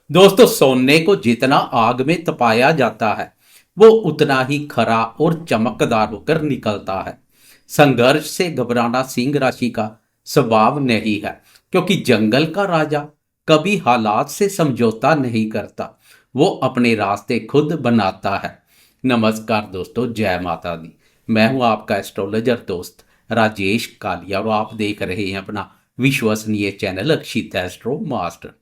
दोस्तों, सोने को जितना आग में तपाया जाता है वो उतना ही खरा और चमकदार होकर निकलता है। संघर्ष से घबराना सिंह राशि का स्वभाव नहीं है, क्योंकि जंगल का राजा कभी हालात से समझौता नहीं करता, वो अपने रास्ते खुद बनाता है। नमस्कार दोस्तों, जय माता दी। मैं हूं आपका एस्ट्रोलॉजर दोस्त राजेश कालिया और आप देख रहे हैं अपना विश्वसनीय चैनल अक्षित एस्ट्रो मास्टर।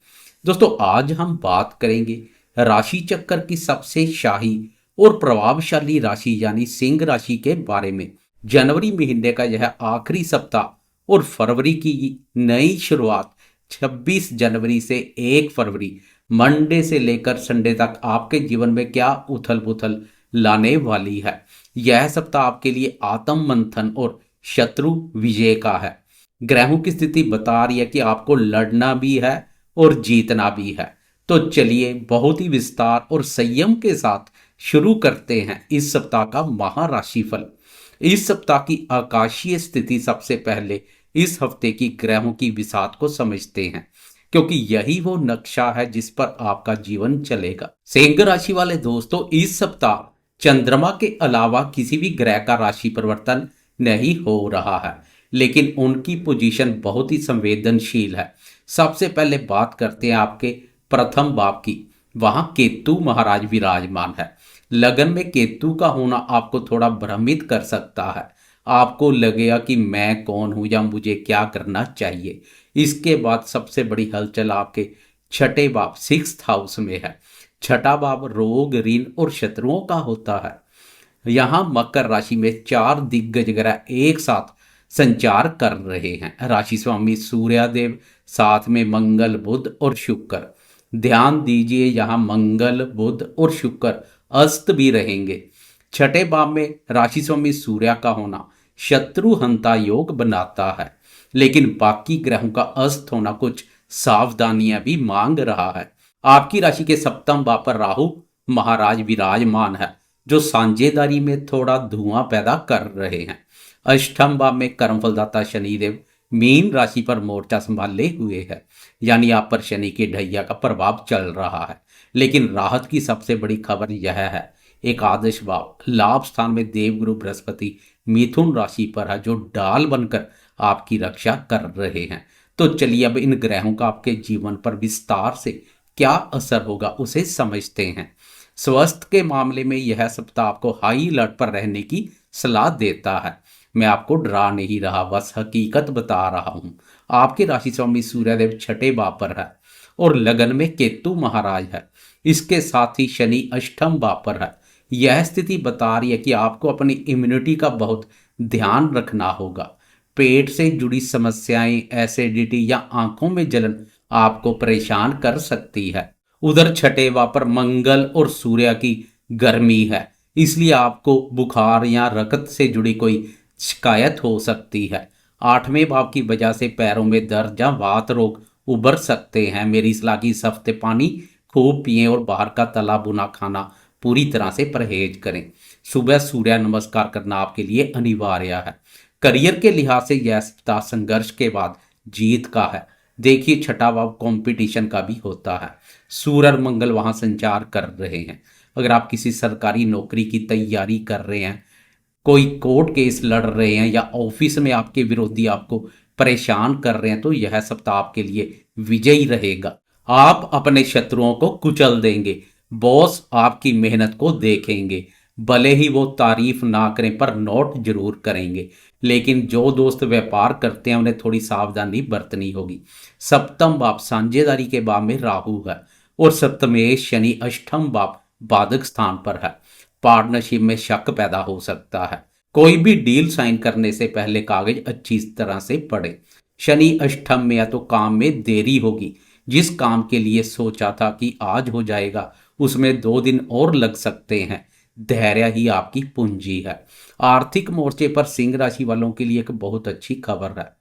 दोस्तों, आज हम बात करेंगे राशि चक्कर की सबसे शाही और प्रभावशाली राशि यानी सिंह राशि के बारे में। जनवरी महीने का यह आखिरी सप्ताह और फरवरी की नई शुरुआत 26 जनवरी से 1 फरवरी मंडे से लेकर संडे तक आपके जीवन में क्या उथल पुथल लाने वाली है। यह सप्ताह आपके लिए आत्म मंथन और शत्रु विजय का है। ग्रहों की स्थिति बता रही है कि आपको लड़ना भी है और जीतना भी है। तो चलिए बहुत ही विस्तार और संयम के साथ शुरू करते हैं इस सप्ताह का महाराशिफल। इस सप्ताह की आकाशीय स्थिति सबसे पहले इस हफ्ते की ग्रहों की विसात को समझते हैं, क्योंकि यही वो नक्शा है जिस पर आपका जीवन चलेगा। सिंह राशि वाले दोस्तों, इस सप्ताह चंद्रमा के अलावा किसी भी ग्रह का राशि परिवर्तन नहीं हो रहा है, लेकिन उनकी पोजीशन बहुत ही संवेदनशील है। सबसे पहले बात करते हैं आपके प्रथम भाव की। वहां केतु महाराज विराजमान है। लगन में केतु का होना आपको थोड़ा भ्रमित कर सकता है। आपको लगेगा कि मैं कौन हूं या मुझे क्या करना चाहिए। इसके बाद सबसे बड़ी हलचल आपके छठे भाव 6th हाउस में है। छठा भाव रोग, ऋण और शत्रुओं का होता है। यहाँ मकर राशि में 4 दिग्गज ग्रह एक साथ संचार कर रहे हैं। राशि स्वामी सूर्यदेव, साथ में मंगल, बुध और शुक्र। ध्यान दीजिए, यहाँ मंगल, बुध और शुक्र अस्त भी रहेंगे। छठे भाव में राशि स्वामी सूर्य का होना शत्रु हंता योग बनाता है, लेकिन बाकी ग्रहों का अस्त होना कुछ सावधानियां भी मांग रहा है। आपकी राशि के सप्तम भाव पर राहु महाराज विराजमान है, जो साझेदारी में थोड़ा धुआं पैदा कर रहे हैं। अष्टम भाव में कर्मफलदाता शनिदेव मीन राशि पर मोर्चा संभाले हुए है, यानी आप पर शनि के ढैया का प्रभाव चल रहा है। लेकिन राहत की सबसे बड़ी खबर यह है, एक आदर्श भाव लाभ स्थान में देवगुरु बृहस्पति मिथुन राशि पर है, जो डाल बनकर आपकी रक्षा कर रहे हैं। तो चलिए अब इन ग्रहों का आपके जीवन पर विस्तार से क्या असर होगा उसे समझते हैं। स्वास्थ्य के मामले में यह सप्ताह आपको हाई अलर्ट पर रहने की सलाह देता है। मैं आपको डरा नहीं रहा, बस हकीकत बता रहा हूं। आपके राशि स्वामी सूर्यदेव छठे भाव पर है और लगन में केतु महाराज है। इसके साथ ही शनि अष्टम भाव पर है। यह स्थिति बता रही है कि आपको अपनी इम्यूनिटी का बहुत ध्यान रखना होगा। पेट से जुड़ी समस्याएं, एसिडिटी या आंखों में जलन आपको परेशान कर सकती है। उधर छठे भाव पर मंगल और सूर्य की गर्मी है, इसलिए आपको बुखार या रक्त से जुड़ी कोई शिकायत हो सकती है। आठवें भाव की वजह से पैरों में दर्द या वात रोग उभर सकते हैं। मेरी सलाह की इस हफ्ते पानी खूब पिएं और बाहर का तला भुना खाना पूरी तरह से परहेज करें। सुबह सूर्य नमस्कार करना आपके लिए अनिवार्य है। करियर के लिहाज से यह सप्ताह संघर्ष के बाद जीत का है। देखिए, छठा भाव कंपटीशन का भी होता है। सूर्य और मंगल वहां संचार कर रहे हैं। अगर आप किसी सरकारी नौकरी की तैयारी कर रहे हैं, कोई कोर्ट केस लड़ रहे हैं या ऑफिस में आपके विरोधी आपको परेशान कर रहे हैं, तो यह सप्ताह आपके लिए विजयी रहेगा। आप अपने शत्रुओं को कुचल देंगे। बॉस आपकी मेहनत को देखेंगे, भले ही वो तारीफ ना करें पर नोट जरूर करेंगे। लेकिन जो दोस्त व्यापार करते हैं उन्हें थोड़ी सावधानी बरतनी होगी। सप्तम भाव साझेदारी के भाव में राहु है और सप्तमेश शनि अष्टम भाव बाधक स्थान पर है। पार्टनरशिप में शक पैदा हो सकता है। कोई भी डील साइन करने से पहले कागज अच्छी तरह से पढ़े। शनि अष्टम में या तो काम में देरी होगी। जिस काम के लिए सोचा था कि आज हो जाएगा, उसमें 2 दिन और लग सकते हैं। धैर्य ही आपकी पूंजी है। आर्थिक मोर्चे पर सिंह राशि वालों के लिए एक बहुत अच्छी खबर है।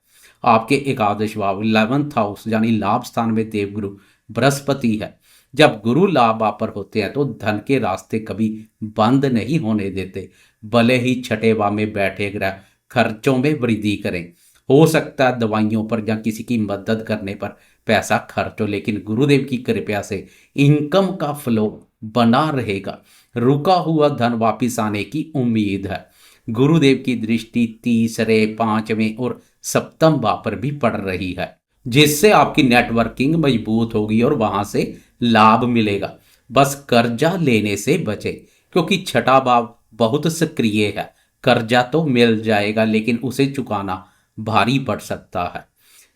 आपके एकादश भाव 11th हाउस यानी लाभ स्थान में देवगुरु बृहस्पति है। जब गुरु लाभ आप पर होते हैं तो धन के रास्ते कभी बंद नहीं होने देते, भले ही छठे भाव में बैठे ग्रह खर्चों में वृद्धि करें। हो सकता है दवाइयों पर या किसी की मदद करने पर पैसा खर्च हो, लेकिन गुरुदेव की कृपा से इनकम का फ्लो बना रहेगा। रुका हुआ धन वापिस आने की उम्मीद है। गुरुदेव की दृष्टि तीसरे, पांचवें और सप्तम भाव पर भी पड़ रही है, जिससे आपकी नेटवर्किंग मजबूत होगी और वहां से लाभ मिलेगा। बस कर्जा लेने से बचे, क्योंकि छठा भाव बहुत सक्रिय है। कर्जा तो मिल जाएगा, लेकिन उसे चुकाना भारी पड़ सकता है।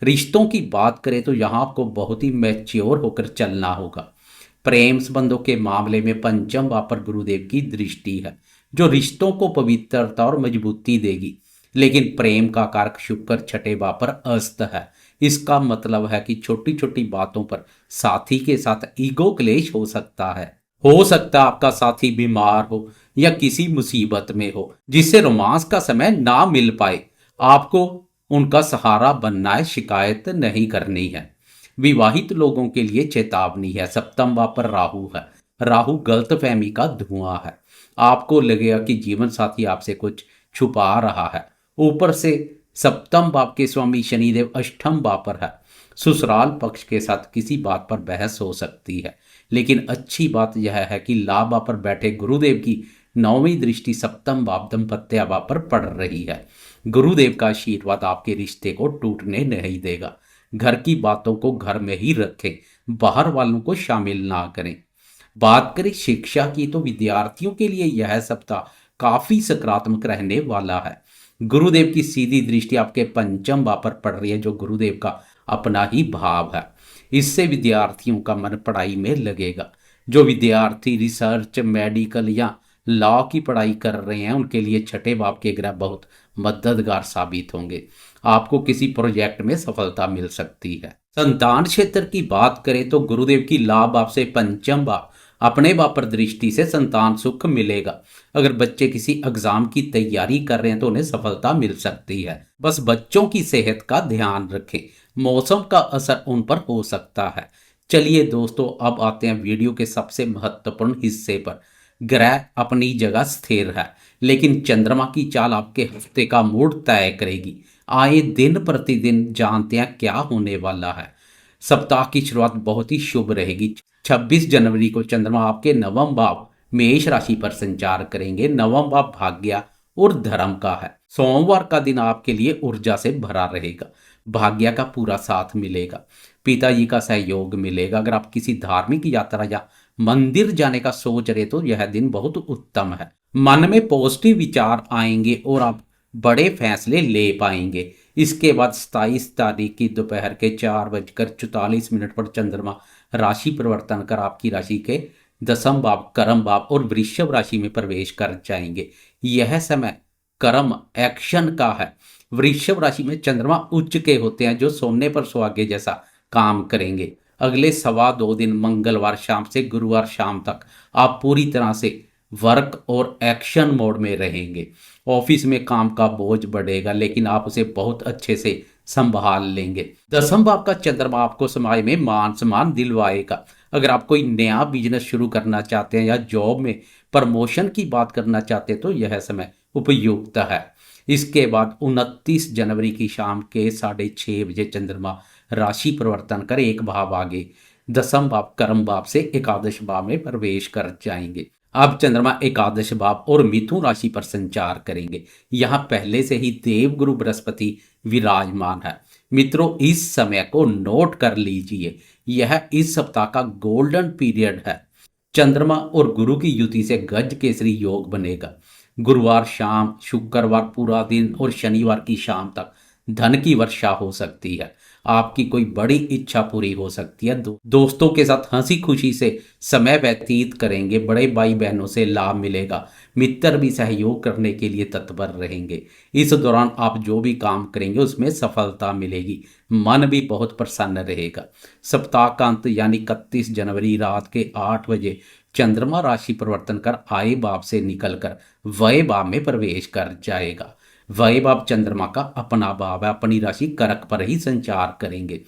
रिश्तों की बात करें तो यहाँ आपको बहुत ही मैच्योर होकर चलना होगा। प्रेम संबंधों के मामले में पंचम भाव पर गुरुदेव की दृष्टि है, जो रिश्तों को पवित्रता और मजबूती देगी। लेकिन प्रेम का कारक शुक्र छठे भाव पर अस्त है। इसका मतलब है कि छोटी छोटी बातों पर साथी के साथ ईगो क्लेश हो सकता है। हो सकता है आपका साथी बीमार हो या किसी मुसीबत में हो, जिससे रोमांस का समय ना मिल पाए। आपको उनका सहारा बनना है, शिकायत नहीं करनी है। विवाहित लोगों के लिए चेतावनी है। सप्तम भाव पर राहु है। राहु गलतफहमी का धुआं है। आपको लगेगा कि जीवन साथी आपसे कुछ छुपा रहा है। ऊपर से सप्तम भाव के स्वामी शनिदेव अष्टम भाव पर है। ससुराल पक्ष के साथ किसी बात पर बहस हो सकती है, लेकिन अच्छी बात यह है कि लाभ भाव पर बैठे गुरुदेव की नौवीं दृष्टि सप्तम भाव दाम्पत्य भाव पर पड़ रही है। गुरुदेव का आशीर्वाद आपके रिश्ते को टूटने नहीं देगा। घर की बातों को घर में ही रखें, बाहर वालों को शामिल ना करें। बात करें शिक्षा की, तो विद्यार्थियों के लिए यह सप्ताह काफी सकारात्मक रहने वाला है। गुरुदेव की सीधी दृष्टि आपके पंचम भाव पर पड़ रही है, जो गुरुदेव का अपना ही भाव है। इससे विद्यार्थियों का मन पढ़ाई में लगेगा। जो विद्यार्थी रिसर्च, मेडिकल या लॉ की पढ़ाई कर रहे हैं, उनके लिए छठे भाव के ग्रह बहुत मददगार साबित होंगे। आपको किसी प्रोजेक्ट में सफलता मिल सकती है। संतान क्षेत्र की बात करें तो गुरुदेव की लाभ भाव से पंचम भाव अपने भाव पर दृष्टि से संतान सुख मिलेगा। अगर बच्चे किसी एग्जाम की तैयारी कर रहे हैं तो उन्हें सफलता मिल सकती है। बस बच्चों की सेहत का ध्यान रखें, मौसम का असर उन पर हो सकता है। चलिए दोस्तों, अब आते हैं वीडियो के सबसे महत्वपूर्ण हिस्से पर। ग्रह अपनी जगह स्थिर है, लेकिन चंद्रमा की चाल आपके हफ्ते का मूड तय करेगी। आए दिन प्रतिदिन जानते हैं क्या होने वाला है। सप्ताह की शुरुआत बहुत ही शुभ रहेगी। 26 जनवरी को चंद्रमा आपके नवम भाव मेष राशि पर संचार करेंगे। नवम भाव भाग्य और धर्म का है। सोमवार का दिन आपके लिए ऊर्जा से भरा रहेगा। भाग्य का पूरा साथ मिलेगा, पिताजी का सहयोग मिलेगा। अगर आप किसी धार्मिक यात्रा या मंदिर जाने का सोच रहे तो यह दिन बहुत उत्तम है। मन में पॉजिटिव विचार आएंगे और आप बड़े फैसले ले पाएंगे। इसके बाद 27 तारीख की दोपहर के 4:44 पर चंद्रमा राशि परिवर्तन कर आपकी राशि के दसम भाव, कर्म भाव और वृषभ राशि में प्रवेश कर जाएंगे। यह समय कर्म एक्शन का है। वृषभ राशि में चंद्रमा उच्च के होते हैं, जो सोने पर सुहागे जैसा काम करेंगे। अगले 2.25 दिन मंगलवार शाम से गुरुवार शाम तक आप पूरी तरह से वर्क और एक्शन मोड में रहेंगे। ऑफिस में काम का बोझ बढ़ेगा, लेकिन आप उसे बहुत अच्छे से संभाल लेंगे। दसम भाव का चंद्रमा आपको समाज में मान सम्मान दिलवाएगा। अगर आप कोई नया बिजनेस शुरू करना चाहते हैं या जॉब में प्रमोशन की बात करना चाहते हैं तो यह समय उपयुक्त है। इसके बाद 29 जनवरी की शाम के 6:30 बजे चंद्रमा राशि परिवर्तन कर एक भाव आगे दसम भाव कर्म भाव से एकादश भाव में प्रवेश कर जाएंगे। अब चंद्रमा एकादश भाव और मिथुन राशि पर संचार करेंगे। यहाँ पहले से ही देवगुरु बृहस्पति विराजमान है। मित्रों, इस समय को नोट कर लीजिए, यह इस सप्ताह का गोल्डन पीरियड है। चंद्रमा और गुरु की युति से गज केसरी योग बनेगा। गुरुवार शाम, शुक्रवार पूरा दिन और शनिवार की शाम तक धन की वर्षा हो सकती है। आपकी कोई बड़ी इच्छा पूरी हो सकती है। दोस्तों के साथ हंसी खुशी से समय व्यतीत करेंगे। बड़े भाई बहनों से लाभ मिलेगा। मित्र भी सहयोग करने के लिए तत्पर रहेंगे। इस दौरान आप जो भी काम करेंगे उसमें सफलता मिलेगी। मन भी बहुत प्रसन्न रहेगा। सप्ताह का अंत यानी 31 जनवरी रात के 8 बजे चंद्रमा राशि परिवर्तन कर आए भाव से निकलकर वय भाव में प्रवेश कर जाएगा। वय भाव चंद्रमा का अपना भाव है। अपनी राशि कर्क पर ही संचार करेंगे।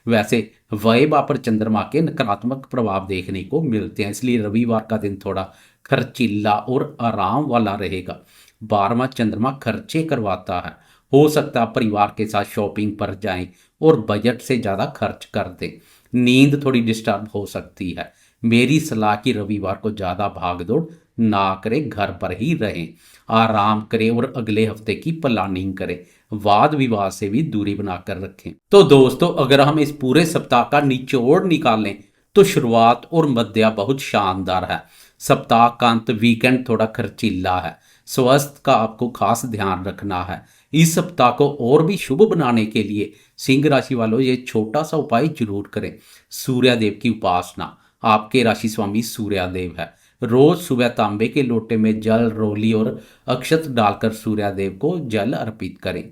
वैसे वय भाव पर चंद्रमा के नकारात्मक प्रभाव देखने को मिलते हैं, इसलिए रविवार का दिन थोड़ा खर्चीला और आराम वाला रहेगा। 12वां चंद्रमा खर्चे करवाता है। हो सकता है परिवार के साथ शॉपिंग पर जाएं, और बजट से ज़्यादा खर्च कर दें। नींद थोड़ी डिस्टर्ब हो सकती है। मेरी सलाह कि रविवार को ज़्यादा भागदौड़ ना करें, घर पर ही रहें, आराम करें और अगले हफ्ते की प्लानिंग करें। वाद विवाद से भी दूरी बनाकर रखें। तो दोस्तों, अगर हम इस पूरे सप्ताह का निचोड़ निकालें तो शुरुआत और मध्य बहुत शानदार है। सप्ताह का अंत, वीकेंड थोड़ा खर्चीला है। स्वास्थ्य का आपको खास ध्यान रखना है। इस सप्ताह को और भी शुभ बनाने के लिए सिंह राशि वालों ये छोटा सा उपाय जरूर करें। सूर्यदेव की उपासना। आपके राशि स्वामी सूर्यदेव है। रोज सुबह तांबे के लोटे में जल, रोली और अक्षत डालकर सूर्यदेव को जल अर्पित करें।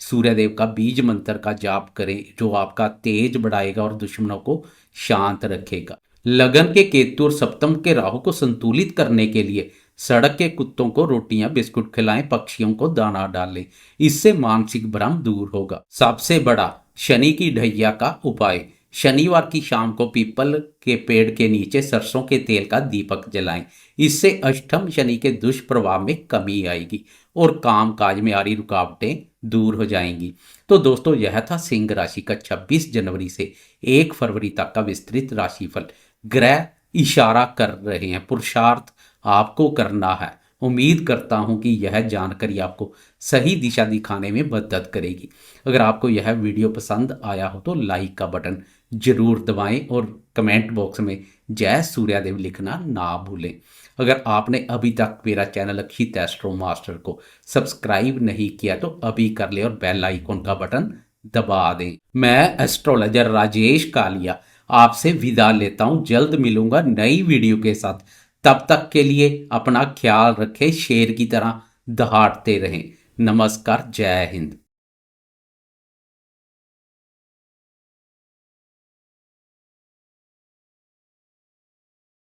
सूर्यदेव का बीज मंत्र का जाप करें, जो आपका तेज बढ़ाएगा और दुश्मनों को शांत रखेगा। लगन के केतु और सप्तम के राहु को संतुलित करने के लिए सड़क के कुत्तों को रोटियां बिस्कुट खिलाएं, पक्षियों को दाना डालें। इससे मानसिक भ्रम दूर होगा। सबसे बड़ा शनि की ढैया का उपाय। शनिवार की शाम को पीपल के पेड़ के नीचे सरसों के तेल का दीपक जलाएं। इससे अष्टम शनि के दुष्प्रभाव में कमी आएगी और काम काज में आ रही रुकावटें दूर हो जाएंगी। तो दोस्तों, यह था सिंह राशि का 26 जनवरी से 1 फरवरी तक का विस्तृत राशिफल। ग्रह इशारा कर रहे हैं, पुरुषार्थ आपको करना है। उम्मीद करता हूं कि यह जानकारी आपको सही दिशा दिखाने में मदद करेगी। अगर आपको यह वीडियो पसंद आया हो तो लाइक का बटन जरूर दबाएं और कमेंट बॉक्स में जय सूर्यदेव लिखना ना भूलें। अगर आपने अभी तक मेरा चैनल अक्षित एस्ट्रो मास्टर को सब्सक्राइब नहीं किया तो अभी कर ले और बेल आइकॉन का बटन दबा दें। मैं एस्ट्रोलॉजर राजेश कालिया आपसे विदा लेता हूं। जल्द मिलूंगा नई वीडियो के साथ। तब तक के लिए अपना ख्याल रखें, शेर की तरह दहाड़ते रहें। नमस्कार, जय हिंद।